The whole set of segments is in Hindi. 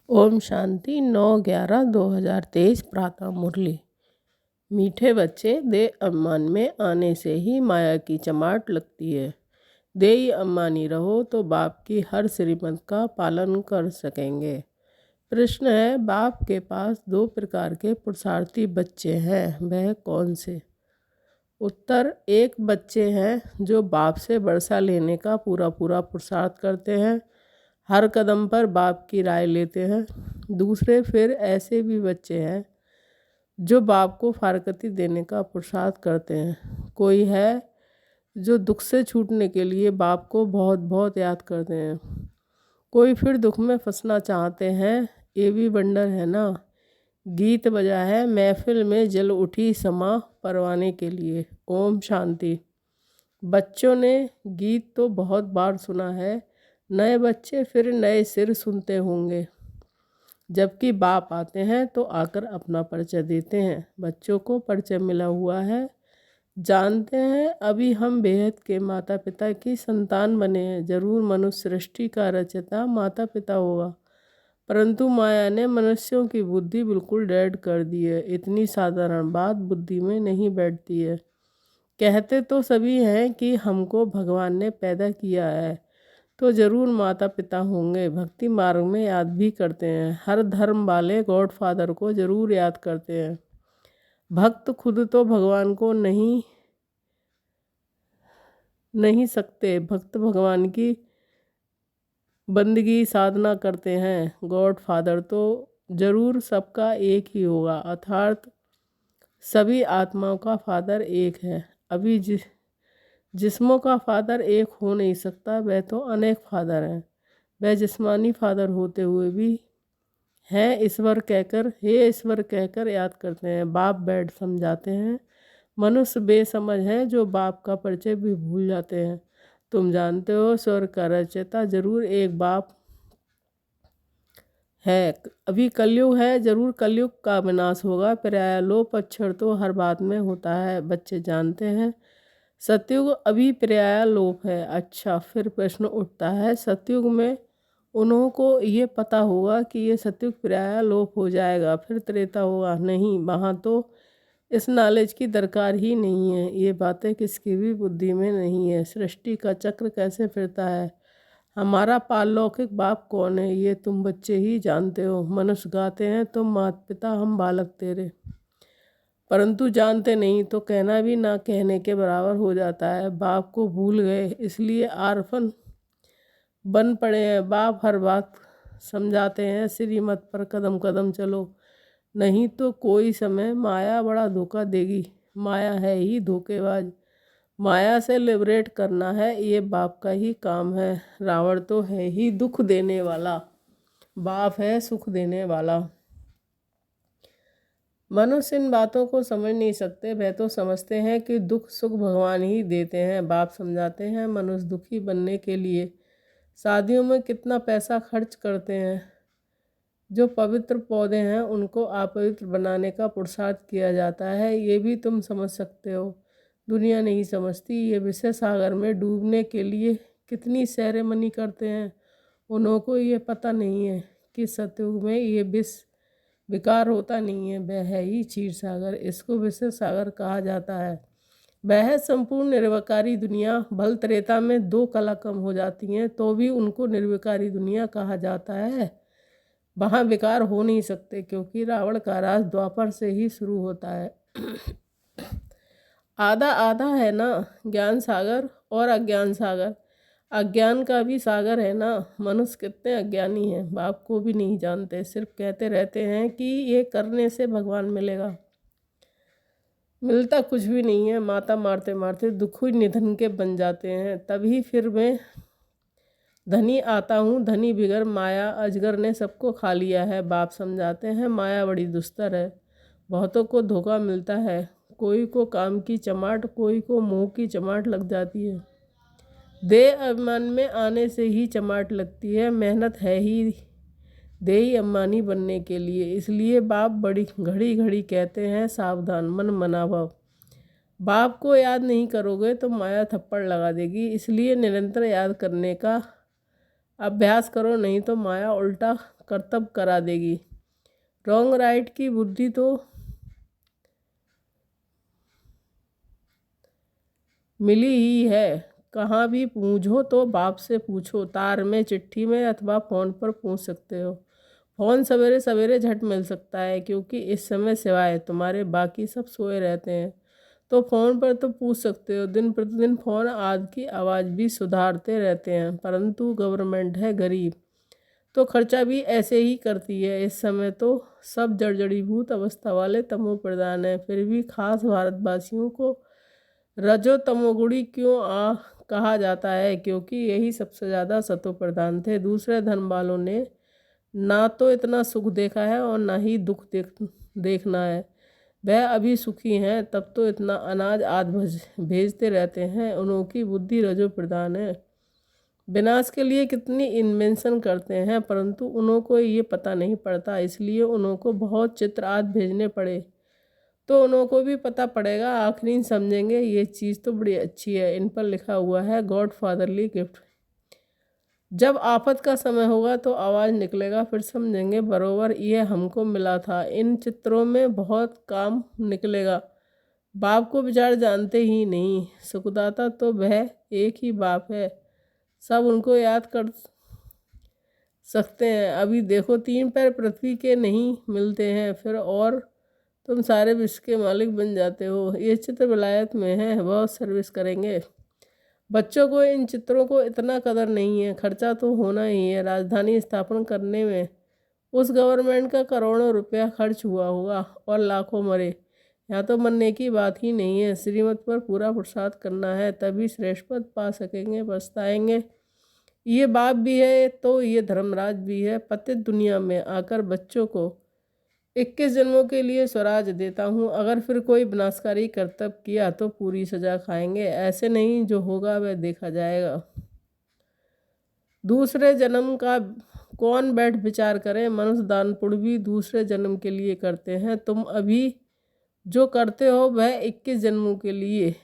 ओम शांति 9/11/2023 प्रातः मुरली। मीठे बच्चे, दे अम्मान में आने से ही माया की चमाट लगती है। देई अम्मानी रहो तो बाप की हर श्रीमत का पालन कर सकेंगे। प्रश्न है, बाप के पास 2 प्रकार के पुरुषार्थी बच्चे हैं, वह कौन से? उत्तर, एक बच्चे हैं जो बाप से वर्षा लेने का पूरा पुरुषार्थ करते हैं, हर कदम पर बाप की राय लेते हैं। दूसरे फिर ऐसे भी बच्चे हैं जो बाप को फारकती देने का पुरुषार्थ करते हैं। कोई है जो दुख से छूटने के लिए बाप को बहुत बहुत याद करते हैं। कोई फिर दुख में फंसना चाहते हैं। ये भी वंडर है ना। गीत बजा है महफिल में जल उठी समा परवाने के लिए। ओम शांति। बच्चों ने गीत तो बहुत बार सुना है, नए बच्चे फिर नए सिर सुनते होंगे। जबकि बाप आते हैं तो आकर अपना परिचय देते हैं। बच्चों को परिचय मिला हुआ है, जानते हैं अभी हम बेहद के माता पिता की संतान बने हैं। जरूर मनुष्य सृष्टि का रचयिता माता पिता होगा, परंतु माया ने मनुष्यों की बुद्धि बिल्कुल डेड कर दी है। इतनी साधारण बात बुद्धि में नहीं बैठती है। कहते तो सभी हैं कि हमको भगवान ने पैदा किया है, तो ज़रूर माता पिता होंगे। भक्ति मार्ग में याद भी करते हैं। हर धर्म वाले गॉड फादर को ज़रूर याद करते हैं। भक्त खुद तो भगवान को नहीं सकते। भक्त भगवान की बंदगी साधना करते हैं। गॉड फादर तो ज़रूर सबका एक ही होगा, अर्थात सभी आत्माओं का फादर एक है। अभी जिस्मों का फादर एक हो नहीं सकता, वह तो अनेक फादर हैं। वह जिस्मानी फादर होते हुए भी हैं ईश्वर कहकर, हे ईश्वर कहकर याद करते हैं। बाप बैठ समझाते हैं। मनुष्य बेसमझ हैं जो बाप का परिचय भी भूल जाते हैं। तुम जानते हो स्वर्ग का रचयिता जरूर एक बाप है। अभी कलयुग है, जरूर कलयुग का विनाश होगा। पर्यायलोप अक्षर तो हर बात में होता है, बच्चे जानते हैं। सतयुग अभी पर्यायलोप है। अच्छा, फिर प्रश्न उठता है, सतयुग में उन्हों को ये पता होगा कि ये सतयुग पर्यायलोप हो जाएगा, फिर त्रेता होगा? नहीं, वहाँ तो इस नॉलेज की दरकार ही नहीं है। ये बातें किसकी भी बुद्धि में नहीं है। सृष्टि का चक्र कैसे फिरता है, हमारा पारलौकिक बाप कौन है, ये तुम बच्चे ही जानते हो। मनुष्य गाते हैं तुम माता पिता हम बालक तेरे, परंतु जानते नहीं तो कहना भी ना कहने के बराबर हो जाता है। बाप को भूल गए इसलिए आरफन बन पड़े हैं। बाप हर बात समझाते हैं, श्रीमत पर कदम कदम चलो, नहीं तो कोई समय माया बड़ा धोखा देगी। माया है ही धोखेबाज, माया से लिबरेट करना है, ये बाप का ही काम है। रावण तो है ही दुख देने वाला, बाप है सुख देने वाला। मनुष्य इन बातों को समझ नहीं सकते। वह तो समझते हैं कि दुख सुख भगवान ही देते हैं। बाप समझाते हैं, मनुष्य दुखी बनने के लिए शादियों में कितना पैसा खर्च करते हैं। जो पवित्र पौधे हैं उनको अपवित्र बनाने का पुरुषार्थ किया जाता है, ये भी तुम समझ सकते हो। दुनिया नहीं समझती। ये विषय सागर में डूबने के लिए कितनी सेरेमनी करते हैं। उन्हों को ये पता नहीं है कि सतयुग में ये विष विकार होता नहीं है, वह है ही क्षीर सागर। इसको विषय सागर कहा जाता है। वह है संपूर्ण निर्विकारी दुनिया। भल त्रेता में 2 कला कम हो जाती हैं तो भी उनको निर्विकारी दुनिया कहा जाता है। वहाँ विकार हो नहीं सकते, क्योंकि रावण का राज द्वापर से ही शुरू होता है। आधा आधा है ना, ज्ञान सागर और अज्ञान सागर। अज्ञान का भी सागर है ना। मनुष्य कितने अज्ञानी हैं, बाप को भी नहीं जानते, सिर्फ कहते रहते हैं कि ये करने से भगवान मिलेगा। मिलता कुछ भी नहीं है। माता मारते मारते दुख ही निधन के बन जाते हैं। तभी फिर मैं धनी आता हूँ, धनी बिगर माया अजगर ने सबको खा लिया है। बाप समझाते हैं, माया बड़ी दुस्तर है, बहुतों को धोखा मिलता है। कोई को काम की चमाट, कोई को मोह की चमाट लग जाती है। दे अभिमान में आने से ही चमाट लगती है। मेहनत है ही देही अम्मानी बनने के लिए। इसलिए बाप बड़ी घड़ी घड़ी कहते हैं, सावधान मन मना भव। बाप को याद नहीं करोगे तो माया थप्पड़ लगा देगी। इसलिए निरंतर याद करने का अभ्यास करो, नहीं तो माया उल्टा करतब करा देगी। रॉन्ग राइट की बुद्धि तो मिली ही है। कहाँ भी पूछो तो बाप से पूछो, तार में, चिट्ठी में अथवा फ़ोन पर पूछ सकते हो। फ़ोन सवेरे सवेरे झट मिल सकता है क्योंकि इस समय सिवाय तुम्हारे बाकी सब सोए रहते हैं, तो फ़ोन पर तो पूछ सकते हो। दिन प्रतिदिन फ़ोन आदि की आवाज़ भी सुधारते रहते हैं, परंतु गवर्नमेंट है गरीब तो खर्चा भी ऐसे ही करती है। इस समय तो सब जड़जड़ीभूत अवस्था वाले तमो प्रधान है, फिर भी खास भारतवासियों को रजो तमोगुणी क्यों कहा जाता है? क्योंकि यही सबसे ज़्यादा सतो प्रधान थे। दूसरे धन वालों ने ना तो इतना सुख देखा है और ना ही दुख देखना है। वह अभी सुखी हैं तब तो इतना अनाज आदि भेजते रहते हैं। उनकी बुद्धि रजो प्रधान है। विनाश के लिए कितनी इन्वेंशन करते हैं, परंतु उनको ये पता नहीं पड़ता, इसलिए उनको बहुत चित्र आदि भेजने पड़े तो उनको भी पता पड़ेगा। आखिरी समझेंगे ये चीज़ तो बड़ी अच्छी है। इन पर लिखा हुआ है गॉड फादरली गिफ्ट। जब आफत का समय होगा तो आवाज़ निकलेगा, फिर समझेंगे बरोबर ये हमको मिला था। इन चित्रों में बहुत काम निकलेगा। बाप को विचार जानते ही नहीं, सुखदाता तो वह एक ही बाप है, सब उनको याद कर सकते हैं। अभी देखो 3 पैर पृथ्वी के नहीं मिलते हैं, फिर और तुम सारे विश्व के मालिक बन जाते हो। ये चित्र विलायत में है, बहुत सर्विस करेंगे। बच्चों को इन चित्रों को इतना कदर नहीं है। खर्चा तो होना ही है। राजधानी स्थापन करने में उस गवर्नमेंट का करोड़ों रुपया खर्च हुआ होगा और लाखों मरे। यहाँ तो मरने की बात ही नहीं है। श्रीमत पर पूरा पुरुषार्थ करना है, तभी श्रेष्ठ पद पा सकेंगे। पछताएंगे। ये बाप भी है तो ये धर्मराज भी है। पतित दुनिया में आकर बच्चों को 21 जन्मों के लिए स्वराज देता हूँ। अगर फिर कोई विनाशकारी कर्तव्य किया तो पूरी सजा खाएंगे। ऐसे नहीं, जो होगा वह देखा जाएगा। दूसरे जन्म का कौन बैठ विचार करे? मनुष्य दान पुण्य भी दूसरे जन्म के लिए करते हैं। तुम अभी जो करते हो वह 21 जन्मों के लिए,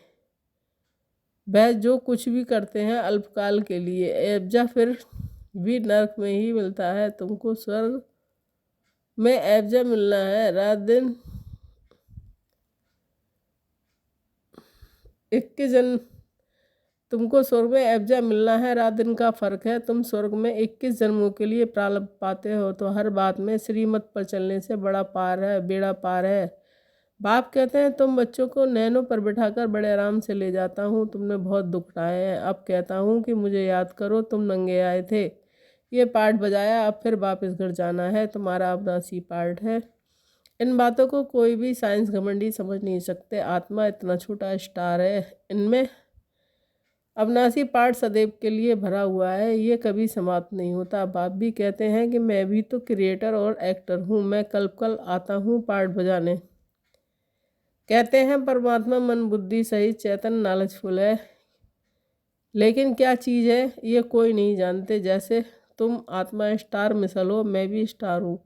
वह जो कुछ भी करते हैं अल्पकाल के लिए। एवजा फिर भी नरक में ही मिलता है। तुमको स्वर्ग में एवजा मिलना है। रात दिन 21 जन्म, तुमको स्वर्ग में एवजा मिलना है। रात दिन का फर्क है। तुम स्वर्ग में 21 जन्मों के लिए प्रारब्ध पाते हो, तो हर बात में श्रीमत पर चलने से बड़ा पार है, बेड़ा पार है। बाप कहते हैं तुम बच्चों को नैनों पर बिठाकर बड़े आराम से ले जाता हूँ। तुमने बहुत दुख उठाए हैं। अब कहता हूँ कि मुझे याद करो, तुम नंगे आए थे, ये पार्ट बजाया, अब फिर वापस घर जाना है। तुम्हारा अविनाशी पार्ट है। इन बातों को कोई भी साइंस घमंडी समझ नहीं सकते। आत्मा इतना छोटा स्टार है, इनमें अविनाशी पार्ट सदैव के लिए भरा हुआ है, ये कभी समाप्त नहीं होता। बाप भी कहते हैं कि मैं भी तो क्रिएटर और एक्टर हूँ, मैं कल कल आता हूँ पार्ट बजाने। कहते हैं परमात्मा मन बुद्धि सहित चैतन्य नॉलेजफुल है, लेकिन क्या चीज़ है ये कोई नहीं जानते। जैसे तुम आत्मा स्टार मिसल हो, मैं भी स्टार हूँ।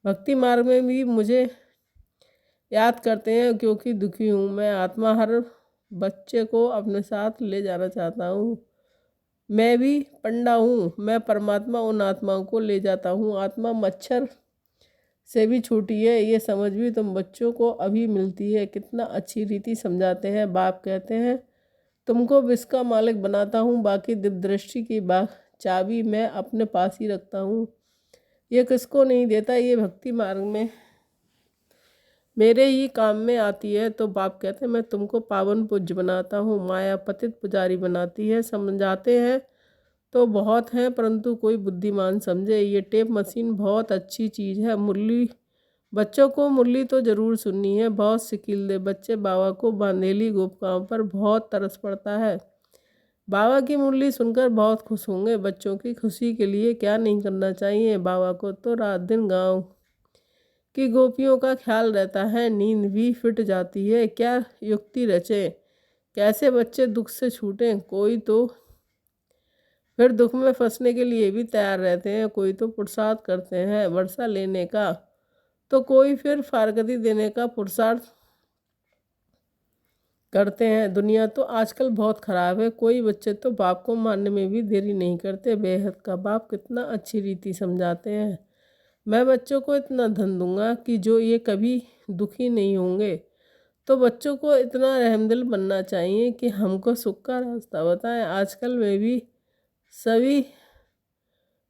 भक्ति मार्ग में भी मुझे याद करते हैं क्योंकि दुखी हूँ। मैं आत्मा हर बच्चे को अपने साथ ले जाना चाहता हूँ। मैं भी पंडा हूँ, मैं परमात्मा उन आत्माओं को ले जाता हूँ। आत्मा मच्छर से भी छोटी है, ये समझ भी तुम बच्चों को अभी मिलती है। कितना अच्छी रीति समझाते हैं। बाप कहते हैं तुमको विश्व का मालिक बनाता हूँ, बाकी दिव्य दृष्टि की चाबी मैं अपने पास ही रखता हूँ। ये किसको नहीं देता, ये भक्ति मार्ग में मेरे ही काम में आती है। तो बाप कहते हैं मैं तुमको पावन पूज्य बनाता हूँ, माया पतित पुजारी बनाती है। समझाते हैं तो बहुत हैं, परंतु कोई बुद्धिमान समझे। ये टेप मशीन बहुत अच्छी चीज़ है। मुरली, बच्चों को मुरली तो ज़रूर सुननी है। बहुत सिकिल दे बच्चे, बाबा को बांधेली गोपिकाओं पर बहुत तरस पड़ता है। बाबा की मुरली सुनकर बहुत खुश होंगे। बच्चों की खुशी के लिए क्या नहीं करना चाहिए। बाबा को तो रात दिन गाँव की गोपियों का ख्याल रहता है, नींद भी फिट जाती है। क्या युक्ति रचे, कैसे बच्चे दुख से छूटें। कोई तो फिर दुख में फंसने के लिए भी तैयार रहते हैं, कोई तो पुरुषार्थ करते हैं वर्षा लेने का, तो कोई फिर फारगती देने का पुरुषार्थ करते हैं। दुनिया तो आजकल बहुत ख़राब है। कोई बच्चे तो बाप को मानने में भी देरी नहीं करते। बेहद का बाप कितना अच्छी रीति समझाते हैं। मैं बच्चों को इतना धन दूंगा कि जो ये कभी दुखी नहीं होंगे। तो बच्चों को इतना रहमदिल बनना चाहिए कि हमको सुख का रास्ता बताएं। आजकल में भी सभी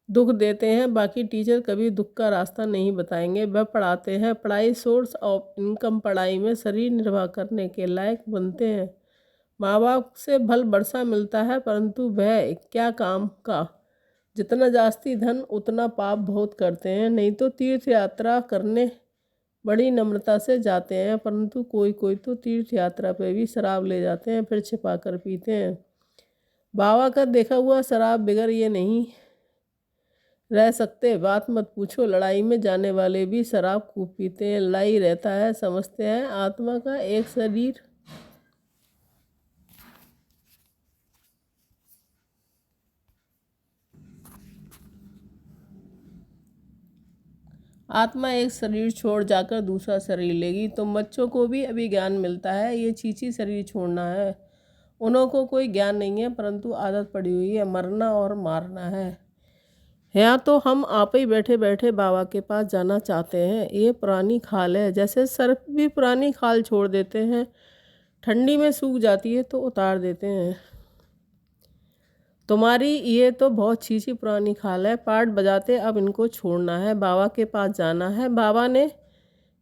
दुख देते हैं, बाकी टीचर कभी दुख का रास्ता नहीं बताएंगे। वह पढ़ाते हैं, पढ़ाई सोर्स ऑफ इनकम, पढ़ाई में शरीर निर्वाह करने के लायक बनते हैं। माँ बाप से भल बरसा मिलता है, परंतु वह क्या काम का। जितना जास्ती धन उतना पाप बहुत करते हैं। नहीं तो तीर्थ यात्रा करने बड़ी नम्रता से जाते हैं, परंतु कोई कोई तो तीर्थ यात्रा पे भी शराब ले जाते हैं, फिर छिपा कर पीते हैं। बाबा का देखा हुआ शराब बिगर ये नहीं रह सकते। बात मत पूछो, लड़ाई में जाने वाले भी शराब खूब पीते हैं। लड़ाई रहता है, समझते हैं आत्मा का एक शरीर आत्मा एक शरीर छोड़ जाकर दूसरा शरीर लेगी। तुम बच्चों को भी अभी ज्ञान मिलता है, ये चीची शरीर छोड़ना है। उन्हों को कोई ज्ञान नहीं है, परंतु आदत पड़ी हुई है मरना और मारना है। यहाँ तो हम आप ही बैठे बैठे बाबा के पास जाना चाहते हैं। ये पुरानी खाल है, जैसे सर्फ भी पुरानी खाल छोड़ देते हैं, ठंडी में सूख जाती है तो उतार देते हैं। तुम्हारी ये तो बहुत छीछी पुरानी खाल है। पाठ बजाते अब इनको छोड़ना है, बाबा के पास जाना है। बाबा ने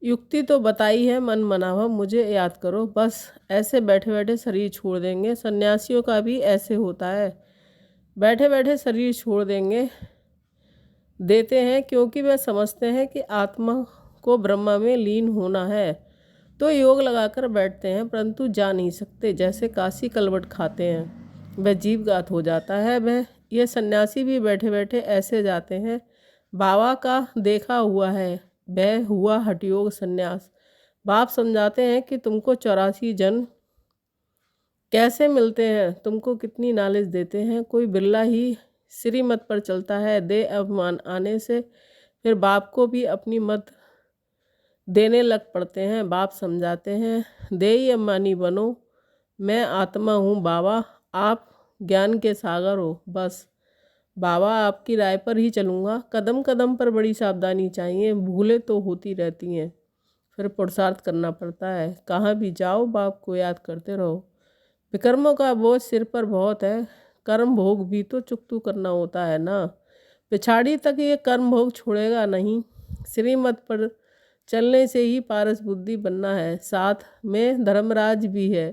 युक्ति तो बताई है, मन मनावा मुझे याद करो। बस ऐसे बैठे बैठे शरीर छोड़ देंगे। सन्यासियों का भी ऐसे होता है, बैठे बैठे शरीर छोड़ देते हैं, क्योंकि वे समझते हैं कि आत्मा को ब्रह्मा में लीन होना है। तो योग लगाकर बैठते हैं, परंतु जा नहीं सकते। जैसे काशी कलवट खाते हैं, वह जीवघात हो जाता है। वह ये सन्यासी भी बैठे बैठे ऐसे जाते हैं। बाबा का देखा हुआ है, वह हुआ हठयोग सन्यास। बाप समझाते हैं कि तुमको 84 जन्म कैसे मिलते हैं, तुमको कितनी नॉलेज देते हैं। कोई बिरला ही श्रीमत पर चलता है। दे अभिमान आने से फिर बाप को भी अपनी मत देने लग पड़ते हैं। बाप समझाते हैं, दे ही अभिमानी बनो, मैं आत्मा हूँ बाबा, आप ज्ञान के सागर हो। बस बाबा आपकी राय पर ही चलूँगा। कदम कदम पर बड़ी सावधानी चाहिए, भूलें तो होती रहती हैं, फिर पुरुषार्थ करना पड़ता है। कहाँ भी जाओ बाप को याद करते रहो। विकर्मों का बोझ सिर पर बहुत है, कर्म भोग भी तो चुकतू करना होता है ना। पिछाड़ी तक ये कर्म भोग छोड़ेगा नहीं। श्रीमत पर चलने से ही पारस बुद्धि बनना है। साथ में धर्मराज भी है,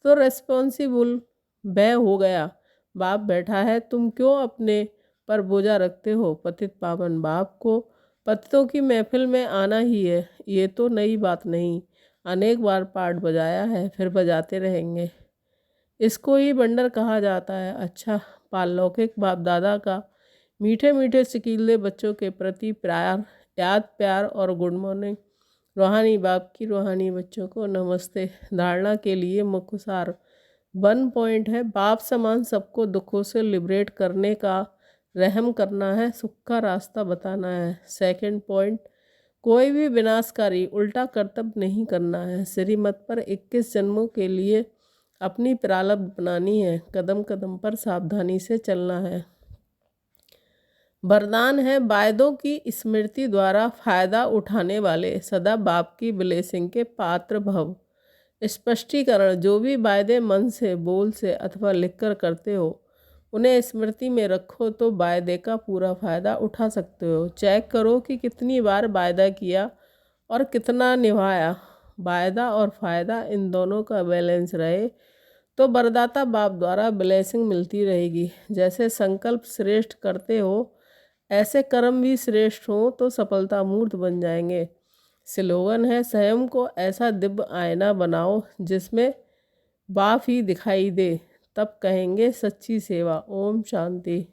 तो रेस्पॉन्सिबल वह हो गया। बाप बैठा है, तुम क्यों अपने पर बोझा रखते हो। पतित पावन बाप को पतितों की महफिल में आना ही है, ये तो नई बात नहीं। अनेक बार पाठ बजाया है, फिर बजाते रहेंगे। इसको ही बंडर कहा जाता है। अच्छा, पारलौकिक बाप दादा का मीठे मीठे सिकीले बच्चों के प्रति प्यार, याद, प्यार और गुड मॉर्निंग। रूहानी बाप की रूहानी बच्चों को नमस्ते। धारणा के लिए मुख्य सार 1 पॉइंट है, बाप समान सबको दुखों से लिबरेट करने का रहम करना है, सुख का रास्ता बताना है। 2 पॉइंट, कोई भी विनाशकारी उल्टा कर्तव्य नहीं करना है। श्रीमत पर 21 जन्मों के लिए अपनी प्रारब्ध बनानी है, कदम कदम पर सावधानी से चलना है। वरदान है, वायदों की स्मृति द्वारा फायदा उठाने वाले सदा बाप की ब्लेसिंग के पात्र भव। स्पष्टीकरण, जो भी वायदे मन से, बोल से अथवा लिखकर करते हो, उन्हें स्मृति में रखो तो वायदे का पूरा फायदा उठा सकते हो। चेक करो कि कितनी बार वायदा किया और कितना निभाया। वायदा और फायदा इन दोनों का बैलेंस रहे तो वरदाता बाप द्वारा ब्लेसिंग मिलती रहेगी। जैसे संकल्प श्रेष्ठ करते हो, ऐसे कर्म भी श्रेष्ठ हो तो सफलता मूर्त बन जाएंगे। स्लोगन है, स्वयं को ऐसा दिव्य आईना बनाओ जिसमें बाप ही दिखाई दे, तब कहेंगे सच्ची सेवा। ओम शांति।